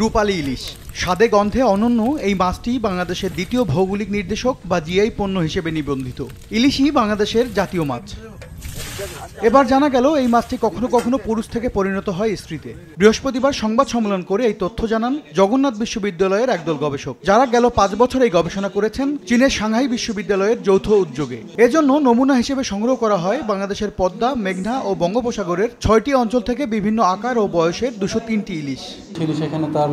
রূপালী ইলিশ। স্বাদে গন্ধে অনন্য এই মাছটি বাংলাদেশের দ্বিতীয় ভৌগোলিক নির্দেশক বা জিআই পণ্য হিসেবে নিবন্ধিত। ইলিশই বাংলাদেশের জাতীয় মাছ। এবার জানা গেল এই মাছটি কখনো কখনো পুরুষ থেকে পরিণত হয় স্ত্রীতে। বৃহস্পতিবার সংবাদ সম্মেলন করে এই তথ্য জানান জগন্নাথ বিশ্ববিদ্যালয়ের একদল গবেষক, যারা গেল 5 বছর এই গবেষণা করেছেন চীনের সাংহাই বিশ্ববিদ্যালয়ের যৌথ উদ্যোগে। এজন্য নমুনা হিসেবে সংগ্রহ করা হয় বাংলাদেশের পদ্মা, মেঘনা ও বঙ্গোপসাগরের 6টি অঞ্চল থেকে বিভিন্ন আকার ও বয়সের 203টি ইলিশ। সেখানে তার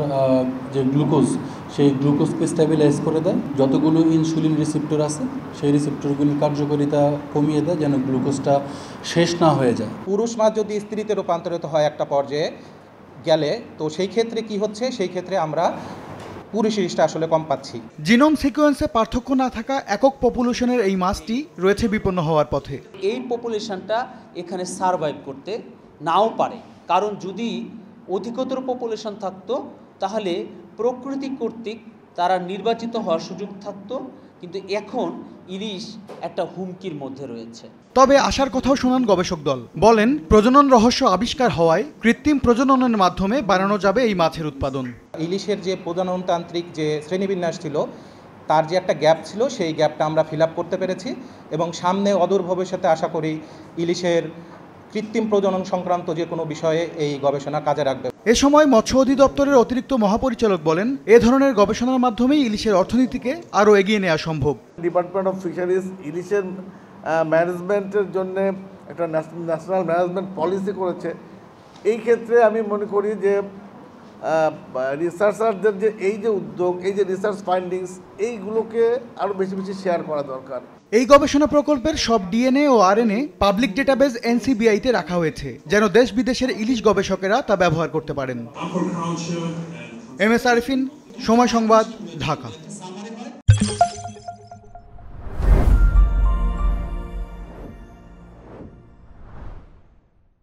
যে গ্লুকোজ, সেই গ্লুকোজকে স্টেবিলাইজ করে দেয়। যতগুলো ইনসুলিন রিসেপ্টর আছে সেই রিসেপ্টরগুলির কার্যকারিতা কমিয়ে দেয়, যেন গ্লুকোজটা শেষ না হয়ে যায়। পুরুষ মাছ যদি স্ত্রীতে রূপান্তরিত হয় একটা পর্যায়ে গেলে, তো সেই ক্ষেত্রে কি হচ্ছে, সেই ক্ষেত্রে আমরা পুরুষ ইলিশটা আসলে কম পাচ্ছি। জিনোম সিকোয়েন্সে পার্থক্য না থাকা একক পপুলেশনের এই মাছটি রয়েছে বিপন্ন হওয়ার পথে। এই পপুলেশনটা এখানে সারভাইভ করতে নাও পারে, কারণ যদি অধিকতর পপুলেশন থাকতো তাহলে প্রকৃতি কর্তৃক তারা নির্বাচিত হওয়ার সুযোগ থাকতো, কিন্তু এখন ইলিশ একটা হুমকির মধ্যে রয়েছে। তবে আশার কথাও শোনান গবেষক দল। বলেন, প্রজনন রহস্য আবিষ্কার হওয়ায় কৃত্রিম প্রজননের মাধ্যমে বাড়ানো যাবে এই মাছের উৎপাদন। ইলিশের যে প্রজননতান্ত্রিক যে শ্রেণীবিন্যাস ছিল, তার যে একটা গ্যাপ ছিল, সেই গ্যাপটা আমরা ফিল আপ করতে পেরেছি এবং সামনে অদূর ভবিষ্যতে আশা করি ইলিশের কৃত্রিম প্রজনন সংক্রান্ত যে কোনো বিষয়ে এই গবেষণা কাজে রাখবে। এ সময় মৎস্য অধিদপ্তরের অতিরিক্ত মহাপরিচালক বলেন, এ ধরনের গবেষণার মাধ্যমেই ইলিশের অর্থনীতিকে আরও এগিয়ে নেওয়া সম্ভব। ডিপার্টমেন্ট অফ ফিশারিজ ইলিশের ম্যানেজমেন্টের জন্য একটা ন্যাশনাল ম্যানেজমেন্ট পলিসি করেছে। এই ক্ষেত্রে আমি মনে করি যে রিসার্চারদের যে এই যে উদ্যোগ, এই যে রিসার্চ ফাইন্ডিংস, এইগুলোকে আরও বেশি বেশি শেয়ার করা দরকার। এই গবেষণা প্রকল্পের সব ডিএনএ ও আরএনএ পাবলিক ডেটাবেজ এনসিবিআইতে রাখা হয়েছে, যেন দেশ বিদেশের ইলিশ গবেষকেরা তা ব্যবহার করতে পারেন। এম এস আরিফিন, সময় সংবাদ, ঢাকা।